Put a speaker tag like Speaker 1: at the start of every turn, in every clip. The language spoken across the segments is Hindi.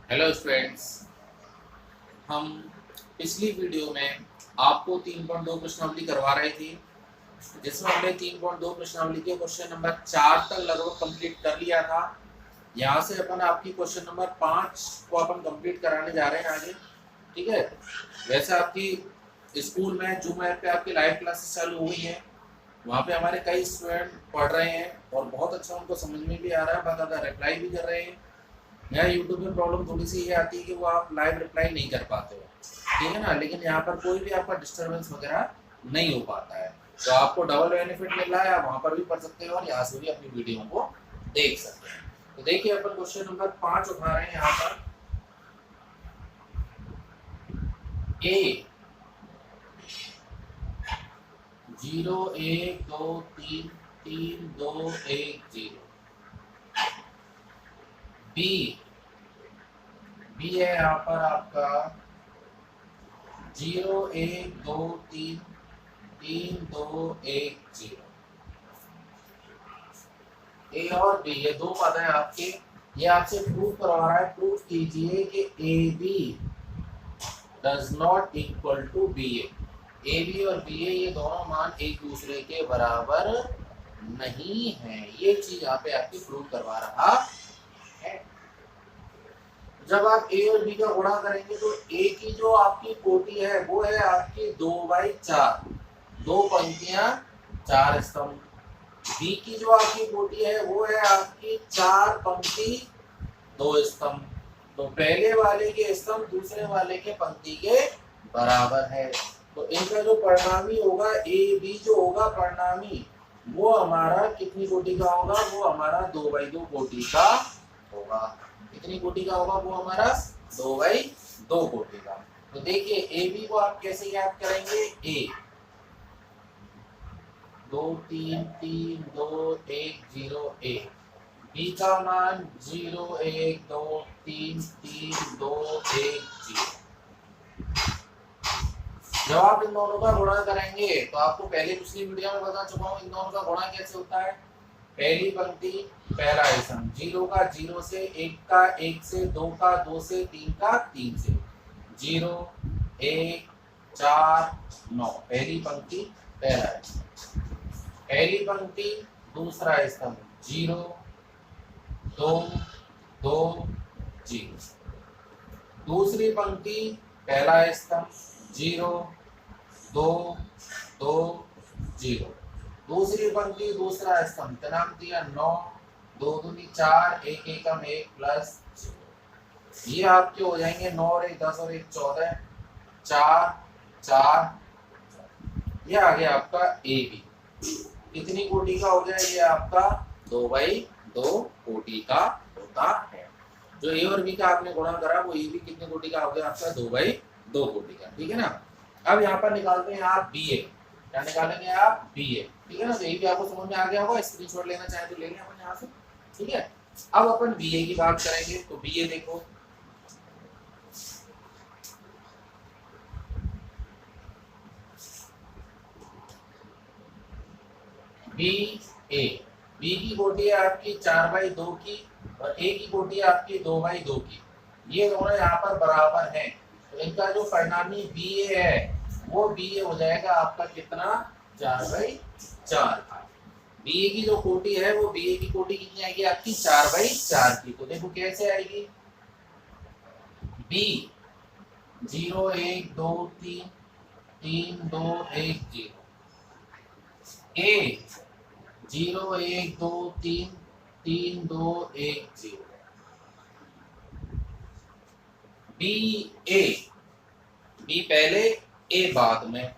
Speaker 1: हेलो स्टूडेंट्स, हम पिछली वीडियो में आपको 3.2 प्रश्नावली करवा रहे थे, जिसमें हमने 3.2 प्रश्नावली के क्वेश्चन नंबर 4 तक लगभग कंप्लीट कर लिया था। यहाँ से अपन आपकी क्वेश्चन नंबर 5 को अपन कंप्लीट कराने जा रहे हैं आगे। ठीक है, वैसे आपकी स्कूल में जूम ऐप पे आपकी लाइव क्लासेस चालू हुई हैं। वहाँ पे हमारे कई स्टूडेंट पढ़ रहे हैं और बहुत अच्छा उनको समझ में भी आ रहा है, बहुत ज़्यादा रिप्लाई भी कर रहे हैं। यहाँ यूट्यूब में प्रॉब्लम थोड़ी सी ये आती है कि वो आप लाइव रिप्लाई नहीं कर पाते हो, ठीक है ना। लेकिन यहाँ पर कोई भी आपका डिस्टरबेंस वगैरह नहीं हो पाता है, तो आपको डबल बेनिफिट मिल रहा है। आप वहाँ पर भी पढ़ सकते हो और यहाँ से भी अपनी वीडियो को देख सकते हैं। तो देखिए, अपन क्वेश्चन नंबर 5 उठा रहे हैं यहाँ पर। ए 0 1 2 3 3 2 1 0। बी है यहाँ पर आपका 0 1 2 3 3 2 1 0। ए और बी ये दो पद हैं आपके। ये आपसे प्रूफ करवा रहा है, प्रूफ कीजिए कि A B does not equal to B A B और बी ए ये दोनों मान एक दूसरे के बराबर नहीं है। ये चीज यहाँ पे आपकी प्रूफ करवा रहा है। जब आप ए और बी का गुणा करेंगे तो ए की जो आपकी कोटि है वो है आपकी 2/4, 2 पंक्तियां 4 स्तंभ। बी की जो आपकी कोटि है वो है आपकी 4 पंक्ति 2 स्तंभ। तो पहले वाले के स्तंभ दूसरे वाले के पंक्ति के बराबर है। तो इनका जो परिणामी होगा ए बी जो होगा परिणामी, वो हमारा कितनी कोटि का होगा? वो हमारा 2/2 कोटि का होगा। कितनी कोटि का होगा? वो हमारा 2/2 कोटि का। तो देखिए, ए बी को आप कैसे याद करेंगे? ए 2 3 3 2 1 0 ए। बी का मान 0 1 2 3 3 2 1 0। जब आप इन दोनों का गुणा करेंगे तो आपको पहले पिछली वीडियो में बता चुका हूँ इन दोनों का गुणा कैसे होता है। पहली पंक्ति पहला स्तंभ, 0 का 0 से, 1 का 1 से, 2 का 2 से, 3 का 3 से। 0 1 4 9 पहली पंक्ति पहला स्तंभ। पहली पंक्ति दूसरा स्तंभ 0 2 2 0। दूसरी पंक्ति पहला स्तंभ 0 2 2 0। दूसरी पंक्ति दूसरा स्तंभ का नाम दिया 9 2 दूनी 4 1 एकम 1 प्लस 0। ये आपके हो जाएंगे 9 और 1 10 और 1 14 4 4। ये आ गया आपका ए बी। कितनी कोटि का हो गया? ये आपका 2/2 कोटि का होता है। जो ए और बी का आपने गुणा करा वो ए बी कितने कोटि का हो गया? आपका 2/2 कोटि का। ठीक है ना। अब यहाँ पर निकालते हैं आप बी ए। क्या निकालेंगे आप? बी ए। ठीक है ना। तो ये भी आपको समझ में आ गया होगा। स्क्रीनशॉट लेना चाहे तो ले लें अपन यहाँ से। ठीक है। अब अपन बी ए की बात करेंगे। तो बी ए देखो, बी ए, बी की कोटि है आपकी 4/2 की और ए की कोटि है आपकी 2/2 की। ये दोनों यहाँ पर बराबर हैं। तो इनका जो परिणामी बी ए है वो बी ए हो जाएगा आपका कितना? 4/4 का। बी ए की जो कोटि है वो बी ए की कोटि कितनी आएगी? आपकी 4/4 की। तो देखो कैसे आएगी। B 0 1 2 3 3 2 1 0। A 0 1 2 3 3 2 1 0। B A, B पहले ए बाद में।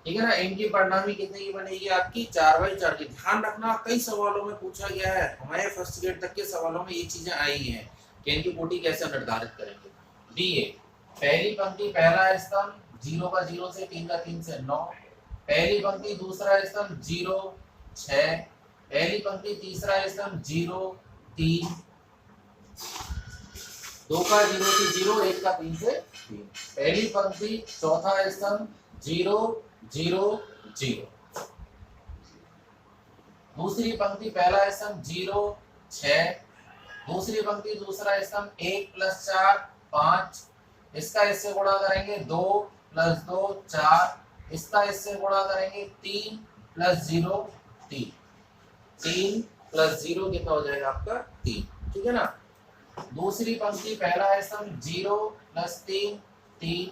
Speaker 1: ठीक है ना। इनकी परिणामी कितने की बनेगी? आपकी 4/4 की। ध्यान रखना, कई सवालों में पूछा गया है, हमारे फर्स्ट ग्रेड तक के सवालों में ये चीजें आई हैं कि इनकी कोटि कैसे निर्धारित करेंगे। बी ए पहली पंक्ति पहला स्तंभ 0 का 0 से, 3 का 3 से 9। पहली पंक्ति दूसरा स्तंभ 0 6। पहली पंक्ति तीसरा स्तंभ 0 3। 2 का 0 से 0, 1 का 3 से 3। पहली पंक्ति चौथा स्तंभ 0 0 0। दूसरी पंक्ति पहला स्तंभ 0 6। दूसरी पंक्ति दूसरा स्तंभ 1 + 4 5, इसका इससे गुणा करेंगे 2 + 2 4, इसका इससे गुणा करेंगे 3 + 0 3, 3 + 0 कितना हो जाएगा आपका 3, ठीक है ना। दूसरी पंक्ति पहला स्तंभ 0 + 3 3,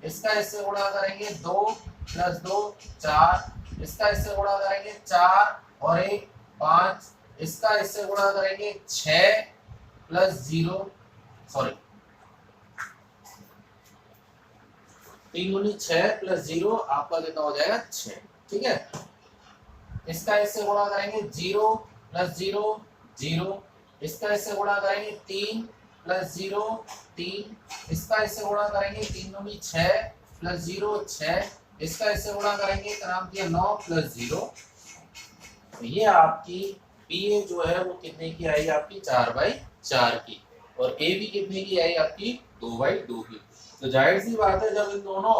Speaker 1: इसका इससे गुणा करेंगे 2 + 2 4, इसका इससे गुणा करेंगे 4 और 1 5, इसका इससे गुणा करेंगे 6 + 0 सॉरी 3 गुनी 6 + 0 आपका कितना हो जाएगा 6, ठीक है। इसका इससे गुणा करेंगे 0 + 0 0, इसका इससे गुणा करेंगे 3 + 0 3, इसका इससे गुणा करेंगे 3 दूनी 6 + 0 6, इसका इससे गुणा करेंगे क्या नाम दिया 9 + 0। तो ये आपकी पीए जो है वो कितने की आई आपकी 4/4 की, और ए भी कितने की आई आपकी 2/2 की। तो जाहिर सी बात है जब इन दोनों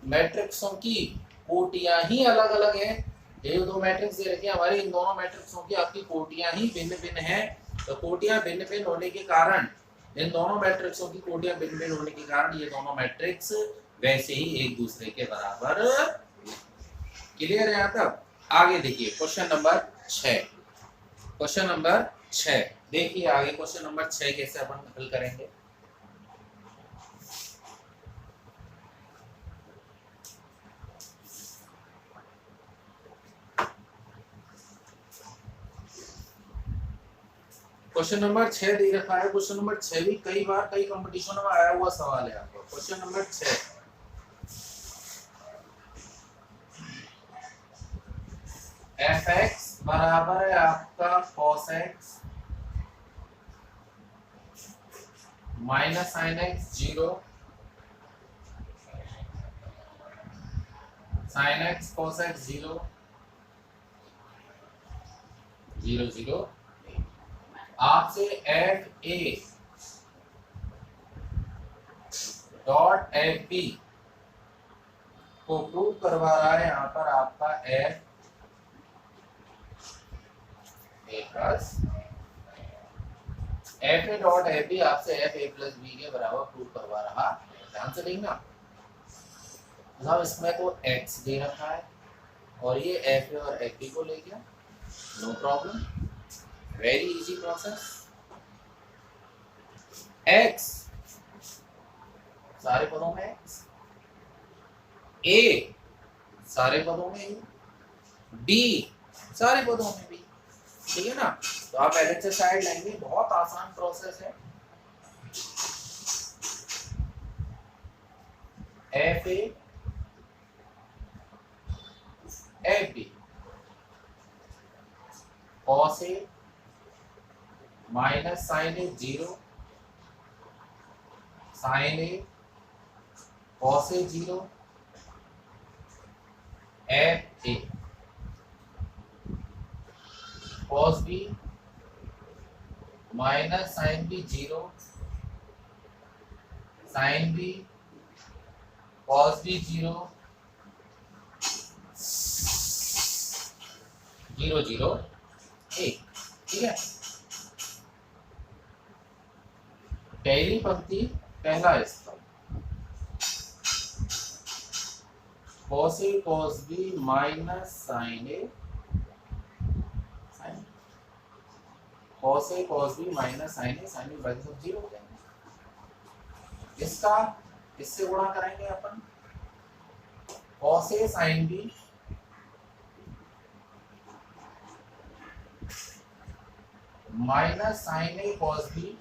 Speaker 1: मैट्रिक्सों की कोटियां ही अलग अलग हैं, ये दो मैट्रिक्स दे रखी है हमारी, इन दोनों मैट्रिक्सों की आपकी कोटियां ही भिन्न भिन्न हैं। तो कोटियां भिन्न भिन्न होने के कारण, इन दोनों मैट्रिक्सों की कोटियां भिन्न भिन्न होने के कारण ये दोनों मैट्रिक्स वैसे ही एक दूसरे के बराबर। क्लियर है यहाँ तक? आगे देखिए क्वेश्चन नंबर 6, क्वेश्चन नंबर 6 देखिए आगे क्वेश्चन नंबर 6 कैसे अपन हल करेंगे। क्वेश्चन नंबर 6 दे रखा है। क्वेश्चन नंबर 6 भी कई बार कई कंपटीशन में आया हुआ सवाल है आपको। क्वेश्चन नंबर 6, fx बराबर है आपका cos x minus sin x 0, sin x cos x 0 0 0। आपसे F A dot F B को प्रूव करवा रहा है यहाँ पर आपका F A plus F A dot F B आपसे एफ ए प्लस बी के बराबर प्रूव करवा रहा है। ध्यान से देखना, मतलब इसमें तो एक्स दे रखा है और ये एफ ए और एफ बी को ले गया, no problem, very easy process. x सारे पदों में x, a सारे पदों में a, b सारे पदों में b, ठीक है ना। तो आप एलएचएस से साइड लेंगे, बहुत आसान प्रोसेस है। F A F B cos a minus sine A 0, sine A cos A 0, F A cos b minus sine B 0, sine B cos b 0 0 0 1, ठीक है। पहली पंक्ति पहला स्तंभ cos a cos b minus sin a sin cos a cos b minus sin a sin b बाकी सब 0 हो जाएंगे। इसका इससे गुणा करेंगे अपन, cos a sin b minus sin a cos b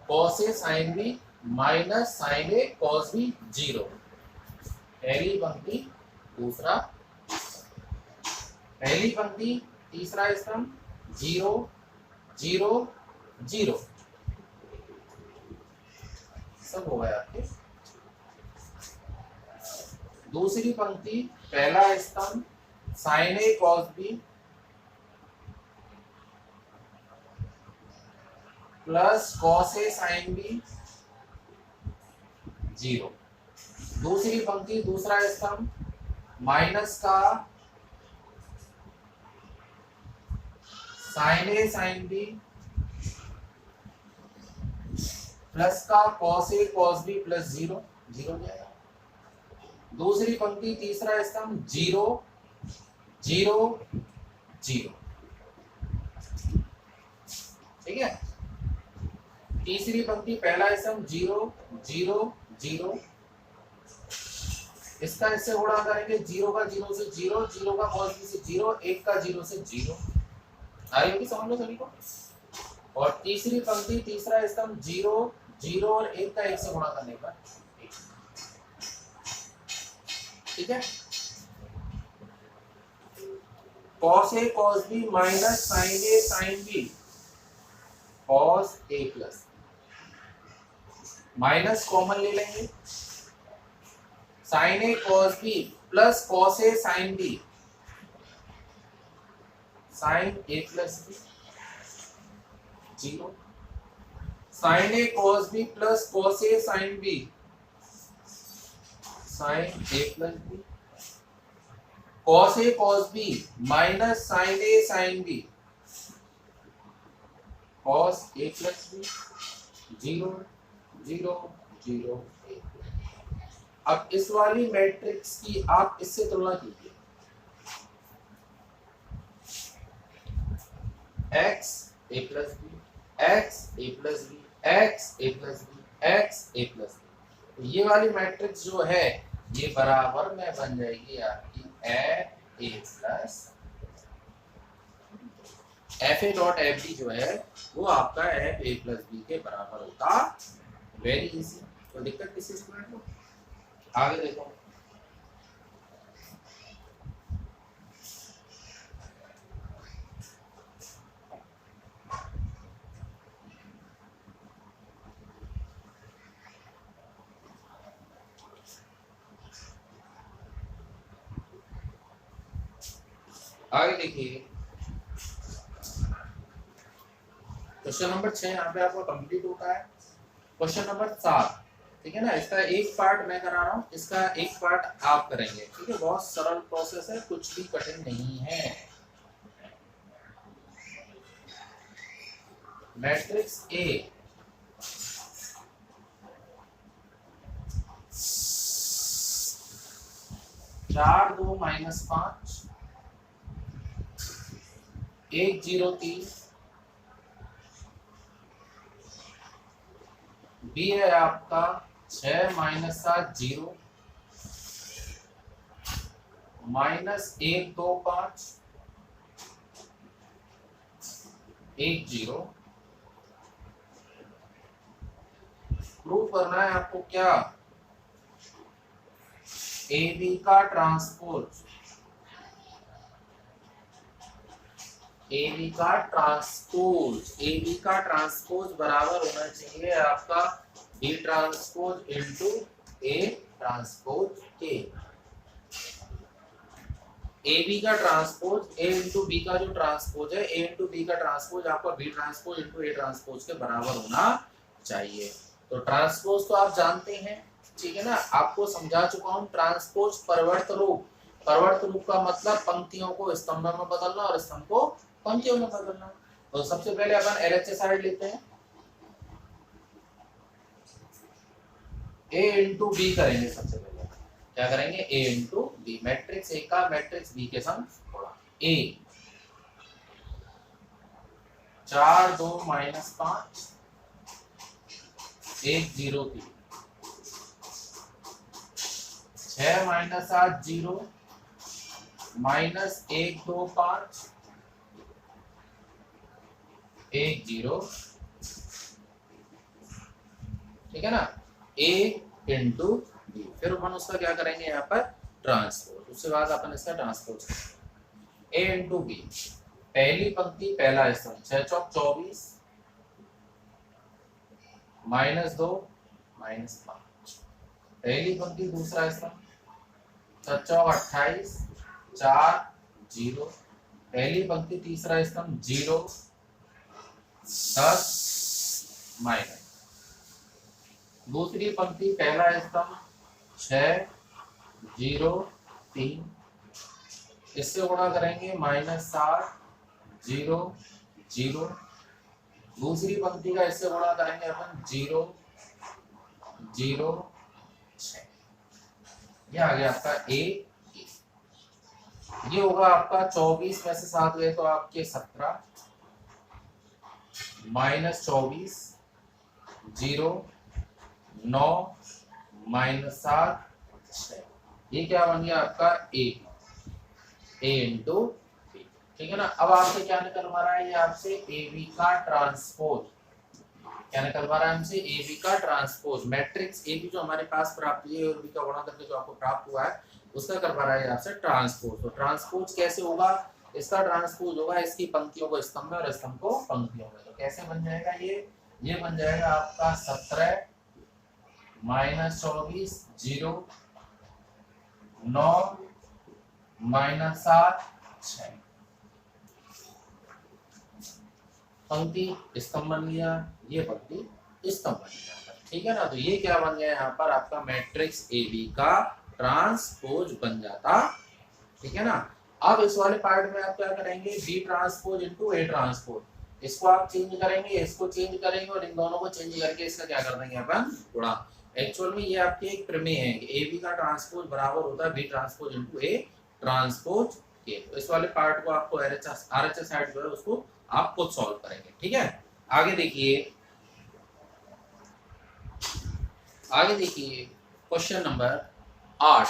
Speaker 1: cos a sin b minus sin a cos b 0। पहली पंक्ति दूसरा, पहली पंक्ति तीसरा स्तंभ 0 0 0 सब हो गया आपके। दूसरी पंक्ति पहला स्तंभ sin a cos b plus cos a sin b 0। दूसरी पंक्ति दूसरा स्तंभ माइनस का sine A sine B plus का cos A cos B plus zero zero जाएगा। दूसरी पंक्ति तीसरा स्तंभ जीरो जीरो जीरो, ठीक है। तीसरी पंक्ति पहला स्तंभ जीरो जीरो जीरो, इसका इससे गुणा करेंगे, जीरो का जीरो से जीरो, जीरो का कॉस बी से जीरो, एक का जीरो से जीरो। आई होगी समझ लो सभी को। और तीसरी पंक्ति तीसरा स्तंभ जीरो जीरो और एक का एक से गुणा करने पर, ठीक है। Cos A cos B minus sine A sine B cos A plus, minus common ले लेंगे, sine A cos B plus cos A sine B sine A plus B zero, sine A cos B plus cos A sine B sine A plus B, cos A cos B minus sine A sine B cos A plus B zero zero zero एक। अब इस वाली मैट्रिक्स की आप इससे तुलना कीजिए, x a plus B x a plus B x a plus B x a plus B, तो ये वाली मैट्रिक्स जो है ये बराबर में बन जाएगी आपकी f a plus f a dot f b जो है वो आपका f a प्लस b के बराबर होता। वेरी इजी, तो दिक्कत किसी स्टूडेंट को? आगे देखो, आगे देखिए क्वेश्चन नंबर 6 यहाँ पे आपका कंप्लीट होता है। क्वेश्चन नंबर 7, ठीक है ना, इसका एक पार्ट मैं करा रहा हूँ, इसका एक पार्ट आप करेंगे, ठीक है। बहुत सरल प्रोसेस है, कुछ भी कठिन नहीं है। मैट्रिक्स ए चार दो माइनस 5 1 0 3, बी है आपका 6 माइनस 7 0 माइनस 1 2 5 1 0। प्रूव करना है आपको क्या, ए बी का ट्रांसपोज, ए बी का ट्रांसपोज, ए बी का ट्रांसपोज बराबर होना चाहिए आपका B transpose into A transpose के। ए बी का ट्रांसपोज ए इंटू बी का जो ट्रांसपोज है, ए इंटू बी का ट्रांसपोज आपका B transpose into A transpose के बराबर होना चाहिए। तो ट्रांसपोज तो आप जानते हैं, ठीक है ना, आपको समझा चुका हूं। ट्रांसपोज परिवर्त रूप, परिवर्त रूप का मतलब पंक्तियों को स्तंभ में बदलना और स्तंभ को पंक्तियों में बदलना। तो सबसे पहले अपन एलएचएस साइड लेते हैं, ए इंटू बी करेंगे। सबसे पहले क्या करेंगे, ए इंटू बी, मैट्रिक्स ए का मैट्रिक्स बी के संग थोड़ा। ए 4 2 माइनस 5 1 0 3, 6 माइनस 7 0 माइनस 1 2 5 1 0, ठीक है ना, ए इंटू बी। फिर अपन उसका क्या करेंगे यहाँ पर ट्रांसपोज, उसके बाद अपन इसका ट्रांसपोज करेंगे। ए इंटू बी, पहली पंक्ति पहला स्तंभ 6 चौक 24 माइनस 2 माइनस 5, पहली पंक्ति दूसरा स्तंभ 7 चौक 28 4 0, पहली पंक्ति तीसरा स्तंभ 0 10 माइनस, दूसरी पंक्ति पहला स्तंभ 6 0 3, इससे गुणा करेंगे -7 0 0, दूसरी पंक्ति का इससे गुणा करेंगे अपन 0 0 6, ये आ गया आपका ए। ये होगा आपका 24 में से 7 गए तो आपके 17 -24 0 9 -7 6, ये क्या बन गया आपका ए इंटू बी। ठीक है ना। अब आपसे क्या निकलवा रहा है, ये आपसे ए बी का ट्रांसपोज, क्या निकलवा रहा है हमसे, ए बी का ट्रांसपोज, मैट्रिक्स ए बी जो हमारे पास प्राप्त हुई है और बी का गुणा करके जो आपको प्राप्त हुआ है उसका करवा रहा है आपसे ट्रांसपोज। तो ट्रांसपोज कैसे होगा, इसका ट्रांसपोज होगा इसकी पंक्तियों को स्तंभ में और स्तंभ को पंक्तियों में। तो कैसे बन जाएगा ये बन जाएगा आपका 17 -24 0 9 -7 6, पंक्ति स्तंभ बन गया, ये पंक्ति स्तंभ बन गया। ठीक है ना। तो ये क्या बन गया यहाँ पर आपका मैट्रिक्स ए बी का ट्रांसपोज बन जाता। ठीक है ना। अब इस वाले पार्ट में आप क्या करेंगे, B transpose into A transpose, इसको आप चेंज करेंगे, इसको चेंज करेंगे और इन दोनों को चेंज करके इसका क्या कर देंगे अपन गुणा। एक्चुअल में ये आपकी एक प्रमेय है कि ए बी का ट्रांसपोज बराबर होता है B transpose into A transpose के। तो इस वाले पार्ट को आपको आरएचएस साइड जो है उसको आप खुद सॉल्व करेंगे। ठीक है। आगे देखिए question number 8,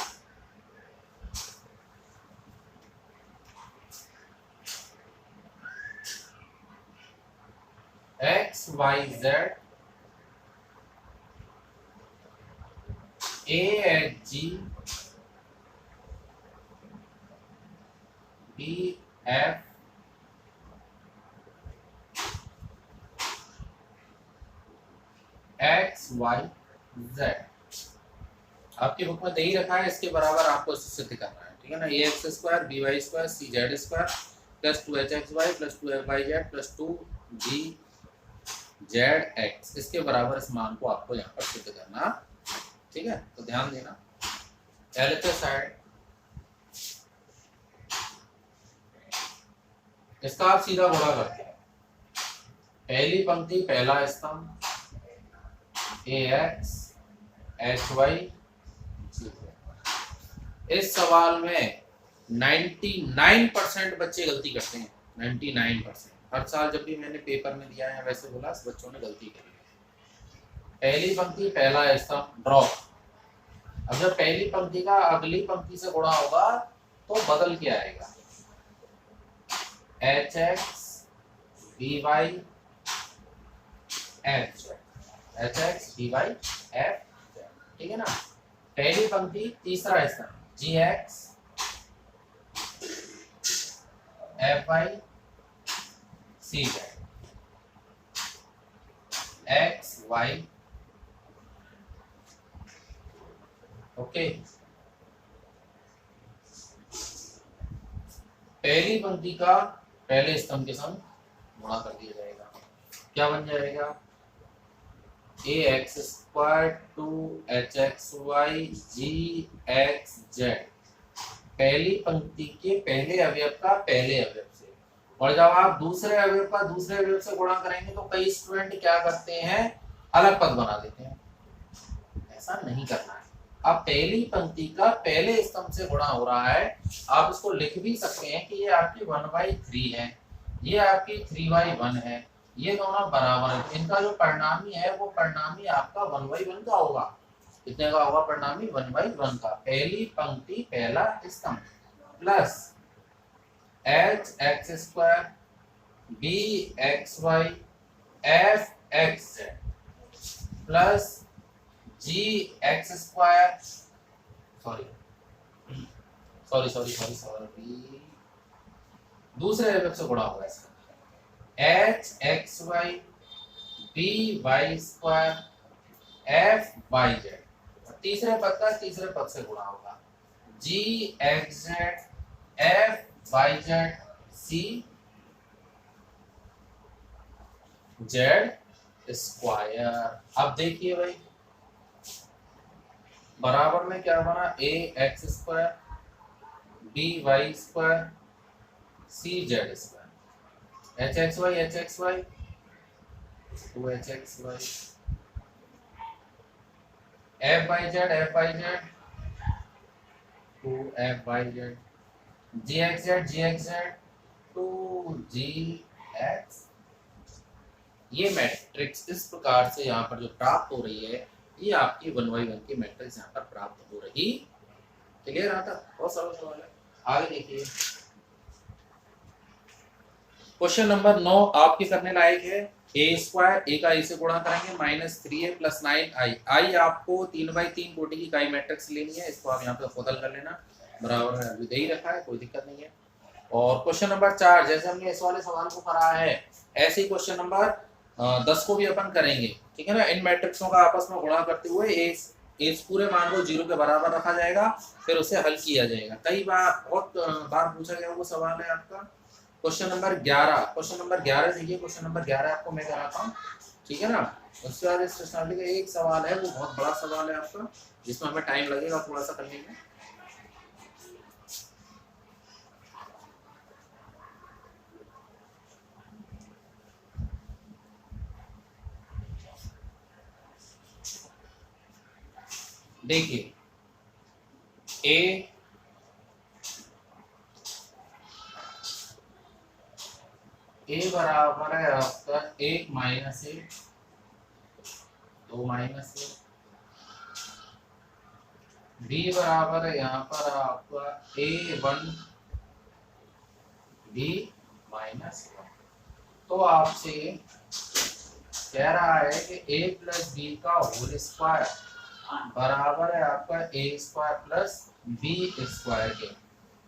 Speaker 1: X Y Z A H G B F X Y Z आपकी बुक में दे ही रखा है, इसके बराबर आपको सिद्ध करना है। ठीक है ना। A X square B Y square C Z square plus 2 H X Y plus 2 F Y Z plus 2 G Z X, इसके बराबर इस मान को आपको यहाँ पर सिद्ध करना। ठीक है। तो ध्यान देना, एलएचएस साइड इसका आप सीधा गुणा करते हैं, पहली पंक्ति पहला स्तंभ ए एक्स एच वाई जी। इस सवाल में 99% बच्चे गलती करते हैं, 99%। हर साल जब भी मैंने पेपर में दिया है वैसे बोला बच्चों ने गलती करी। पहली पंक्ति पहला स्तंभ ड्रॉप। अब जब पहली पंक्ति का अगली पंक्ति से गुणा होगा तो बदल के आएगा, H X B Y F H X D Y F. ठीक है ना। पहली पंक्ति तीसरा स्तंभ G X F Y C Z X Y. Okay. पहली पंक्ति का पहले स्तंभ के संग गुणा कर दिया जाएगा, क्या बन जाएगा, A X square 2 H X Y G X Z, पहली पंक्ति के पहले अवयव का पहले अवयव से। और जब आप दूसरे अवयव का दूसरे अवयव से गुणा करेंगे तो कई स्टूडेंट क्या करते हैं, अलग पद बना देते हैं। ऐसा नहीं करना है। अब पहली पंक्ति का पहले स्तंभ से गुणा हो रहा है, आप इसको लिख भी सकते हैं कि ये आपकी 1/3 है, ये आपकी 3/1 है, ये दोनों बराबर है। इनका जो परिणामी है वो परिणामी आपका 1/1 का होगा। कितने का होगा परिणामी, 1/1 का। पहली पंक्ति पहला स्तंभ plus H X square B X Y F X Z plus G X square sorry दूसरे अवयव से गुणा होगा इसका, H X Y B Y square F Y Z. तीसरे पद का तीसरे पद से गुणा होगा, G X Z F Y Z C Z square. अब देखिए भाई बराबर में क्या बना, A X square B Y square C Z square, H X Y 2hxy, F Y Z 2fyz, gxz 2gx। ये मैट्रिक्स इस प्रकार से यहाँ पर जो प्राप्त हो रही है, ये आपकी 1/1 की मैट्रिक्स यहाँ पर प्राप्त हो रही। क्लियर आता, बहुत सरल सवाल है। आगे देखिए क्वेश्चन नंबर 9 आपके करने लायक है। ए स्क्वायर, ए का ए से गुणा करेंगे, -3a + 9i। आई आपको 3/3 कोटि की इकाई मैट्रिक्स लेनी है, इसको आप यहाँ पे बदल कर लेना, बराबर है अभी दे ही रखा है, कोई दिक्कत नहीं है। और क्वेश्चन नंबर 4 जैसे हमने इस वाले सवाल को करा है, ऐसे ही क्वेश्चन नंबर 10 को भी अपन करेंगे, ठीक है ना। इन मैट्रिक्सों का आपस में गुणा करते हुए इस पूरे मान को 0 के बराबर रखा जाएगा, फिर उसे हल किया जाएगा। कई बार बहुत बार पूछा गया वो सवाल है आपका क्वेश्चन नंबर 11। क्वेश्चन नंबर 11 देखिए, क्वेश्चन नंबर 11 आपको मैं कराता हूँ, ठीक है ना। उसके बाद इस प्रश्नावली का एक सवाल है, वो बहुत बड़ा सवाल है आपका, जिसमें हमें टाइम लगेगा थोड़ा सा करने में। देखिए ए बराबर है आपका 1 - a 2 - a, बी बराबर है यहाँ पर आपका a1 b - 1। तो आपसे कह रहा है कि a + b का होल स्क्वायर बराबर है आपका a स्क्वायर + b स्क्वायर के।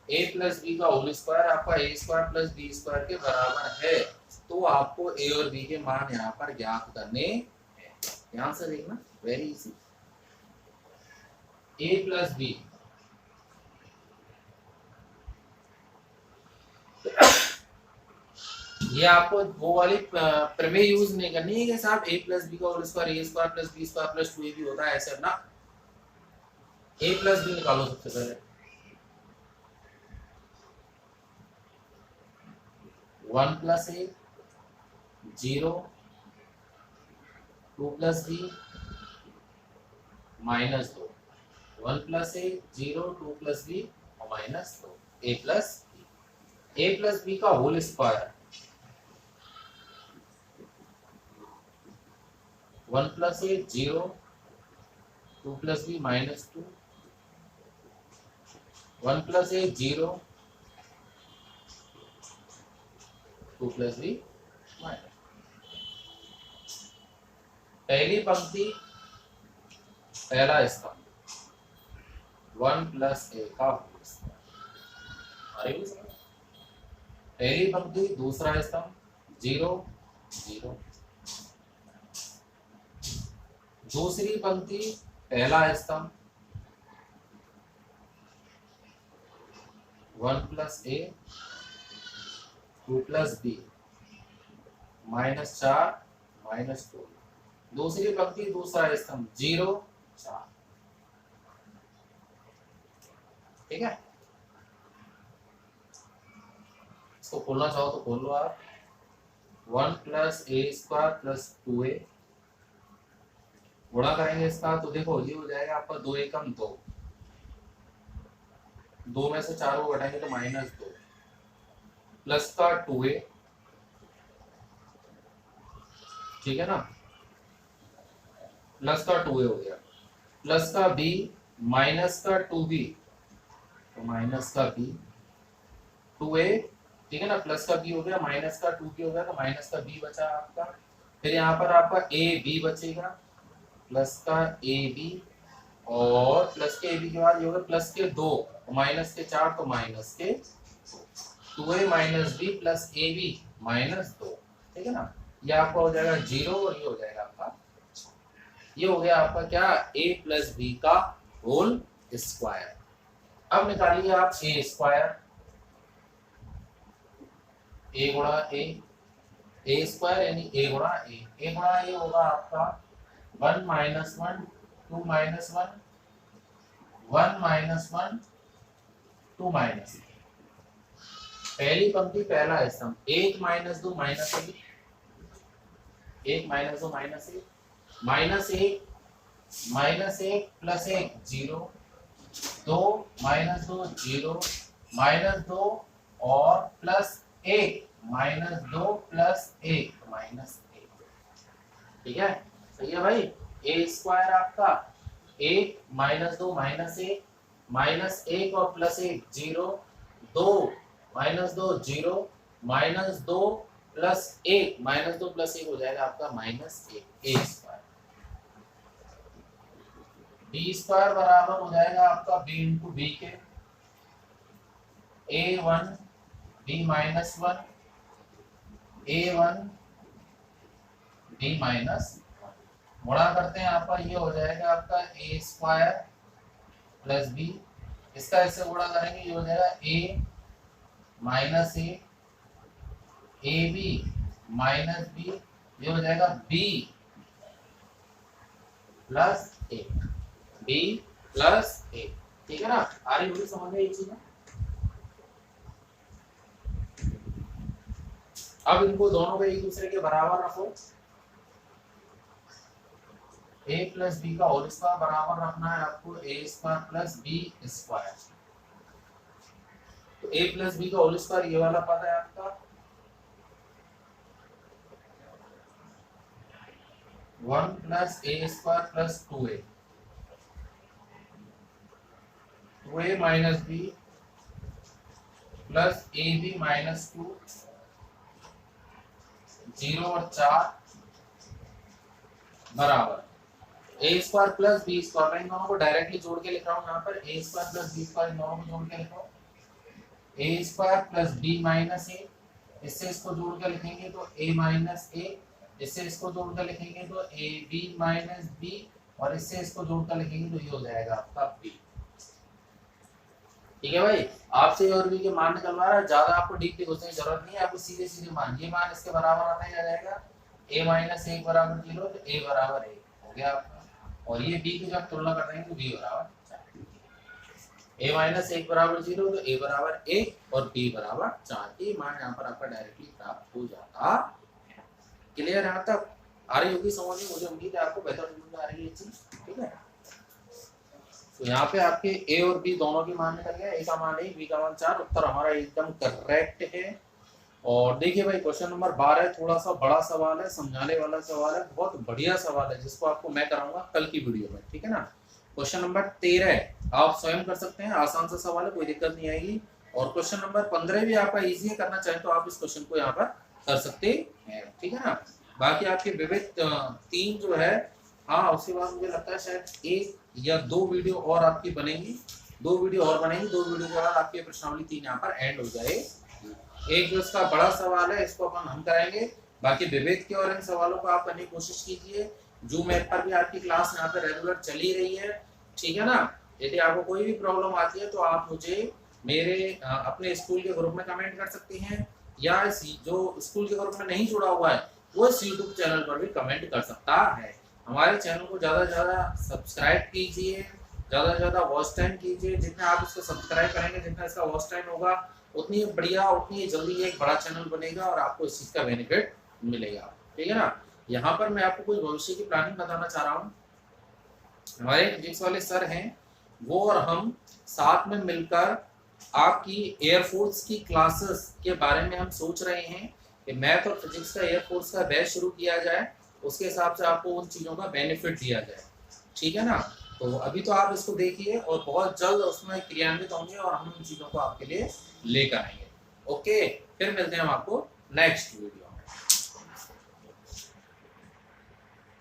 Speaker 1: a + b का होल स्क्वायर आपका a स्क्वायर + b स्क्वायर के बराबर है। तो आपको a और b के मान यहाँ पर ज्ञात करने हैं। ध्यान से देखना, वेरी इजी। a + b ये आपको वो वाली प्रमेय यूज नहीं करनी है कि साहब a + b का whole square a square + b square + 2ab होता है, ऐसे ना। a + b निकालो सबसे पहले, 1 + a 0 2 + b -2, 1 + a 0 2 + b -2, a + b का whole square 1 + a 0 2 + b -2, 1 + a 0 2 + b -2। पहली पंक्ति पहला स्तंभ 1 + a का होल स्क्वायर, पहली पंक्ति दूसरा स्तंभ 0 0, दूसरी पंक्ति पहला स्तंभ 1 + a 2 + b -4 -2, दूसरी पंक्ति दूसरा स्तंभ 0 4, ठीक है। इसको खोलना चाहो तो खोल लो आप। 1 + a² + 2a गुणा करेंगे इसका, तो देखो ये हो जाएगा आपका 2 एकम 2, 2 में से 4 को घटाएंगे तो -2, प्लस का 2a, ठीक है ना, प्लस का 2a हो गया, प्लस का b माइनस का 2b, तो माइनस का b 2a, ठीक है ना, प्लस का b हो गया, माइनस का 2b हो गया, तो माइनस का b बचा आपका। फिर यहाँ पर आपका a b बचेगा, प्लस का a b, और प्लस के a b के बाद ये होगा प्लस के 2 माइनस के 4, तो माइनस के 2a - b प्लस ab -2, ठीक है ना। ये आपका हो जाएगा 0 और ये हो जाएगा आपका, ये हो गया आपका क्या, a + b का होल स्क्वायर। अब निकालिए आप a स्क्वायर, a गुणा a स्क्वायर यानी a गुणा a गुणा a होगा आपका 1 - 1 2 - 1 1 माइनस 1 2 माइनस, पहली पंक्ति पहला स्तंभ, 1 minus 2 minus 1, 1 minus 2 minus 1, minus 1 plus 1 0, 2 minus 2 0, minus 2 और प्लस 1, माइनस 2 प्लस 1 माइनस 1। ठीक है, सही है भाई। ए स्क्वायर आपका 1 माइनस 2 माइनस 1, माइनस 1 और plus 1 0, 2 minus 2 0, minus 2 plus 1, minus 2 plus 1 हो जाएगा आपका माइनस 1, ए स्क्वायर। बी स्क्वायर बराबर हो जाएगा आपका बी इंटू बी के, a1 b minus 1, a1 b minus 1, गुणा करते हैं यहाँ पर, ये हो जाएगा आपका ए स्क्वायर प्लस बी, इसका इससे गुणा करेंगे, ये हो जाएगा a minus A, A B minus B, ये हो जाएगा b plus A, b plus A. ठीक है ना, आ रही होगी समझ में ये चीज। अब इनको दोनों को एक दूसरे के बराबर रखो, a प्लस बी का होल स्क्वायर बराबर रखना है आपको a square plus B square. तो a प्लस बी का होल स्क्वायर ये वाला पद है आपका 1 plus a square plus 2a, 2a minus B plus A B minus 2, 0 और 4 बराबर A square plus B square. मैं इन दोनों को डायरेक्टली जोड़ के लिख रहा हूँ यहाँ पर, ए स्क्वायर प्लस बी स्क्वायर, इन दोनों को जोड़ के लिखो, ए स्क्वायर प्लस बी माइनस ए, इससे इसको जोड़ के लिखेंगे तो ए माइनस ए, इससे इसको जोड़ कर लिखेंगे तो ए बी माइनस बी, और इससे इसको जोड़ कर लिखेंगे तो ये हो जाएगा आपका बी। ठीक है भाई, आपसे और भी के मान निकलवा रहा है, ज्यादा आपको डीप सोचने की जरूरत नहीं है, आपको सीधे सीधे मान, ये मान इसके बराबर आता है, आ जाएगा a माइनस 1 बराबर 0, तो a बराबर 1 हो गया आपका, और ये b की जब तुलना कर देंगे तो b बराबर 4, a माइनस 1 बराबर 0 तो a बराबर 1 और b बराबर 4, ये मान यहाँ पर आपका डायरेक्टली प्राप्त हो जाता। क्लियर यहाँ तक आ रही होगी समझ में, मुझे उम्मीद है आपको बेहतर समझ में आ रही है ये चीज। ठीक है, तो यहाँ पे आपके a और b दोनों की मान निकल गया, a का मान 1, b का मान 4, उत्तर हमारा एकदम करेक्ट है। और देखिए भाई क्वेश्चन नंबर 12 थोड़ा सा बड़ा सवाल है, समझाने वाला सवाल है, बहुत बढ़िया सवाल है, जिसको आपको मैं कराऊंगा कल की वीडियो में। ठीक है ना, क्वेश्चन नंबर 13 आप स्वयं कर सकते हैं, आसान सा सवाल है, कोई दिक्कत नहीं आएगी। और क्वेश्चन नंबर 15 भी आपका इजी है, करना चाहे तो आप इस क्वेश्चन को यहाँ पर कर सकते हैं। ठीक है ना, बाकी आपके विविध 3 जो है, हाँ उसके बाद मुझे लगता है शायद 1 या 2 वीडियो और आपकी बनेंगी, 2 वीडियो और बनेंगी, 2 वीडियो के बाद आपकी प्रश्नावली 3 यहाँ पर एंड हो जाए। एक जो इसका बड़ा सवाल है इसको अपन हम कराएंगे, बाकी विवेक के और इन सवालों को आप करने की कोशिश कीजिए। जूम ऐप पर भी आपकी क्लास यहाँ पे रेगुलर चली रही है। ठीक है ना, यदि आपको कोई भी प्रॉब्लम आती है तो आप मुझे मेरे अपने स्कूल के ग्रुप में कमेंट कर सकते हैं, या जो स्कूल के ग्रुप में नहीं जुड़ा हुआ है वो इस यूट्यूब चैनल पर भी कमेंट कर सकता है। हमारे चैनल को ज़्यादा से ज़्यादा सब्सक्राइब कीजिए, ज़्यादा से ज़्यादा वॉच टाइम कीजिए, जितना आप इसको सब्सक्राइब करेंगे, जितना इसका वॉच टाइम होगा, उतनी बढ़िया, उतनी जल्दी एक बड़ा चैनल बनेगा और आपको इस चीज़ का बेनिफिट मिलेगा। ठीक है ना, यहाँ पर मैं आपको कुछ भविष्य की प्लानिंग बताना चाह रहा हूँ। हमारे फिजिक्स वाले सर हैं, वो और हम साथ में मिलकर आपकी एयरफोर्स की क्लासेस के बारे में हम सोच रहे हैं कि मैथ और फिजिक्स का एयरफोर्स का बैच शुरू किया जाए, उसके हिसाब से आपको उन चीज़ों का बेनिफिट दिया जाए। ठीक है ना, तो अभी तो आप इसको देखिए और बहुत जल्द उसमें क्रियान्वित होंगे और हम उन चीज़ों को आपके लिए लेकर आएंगे। ओके, फिर मिलते हैं हम आपको नेक्स्ट वीडियो।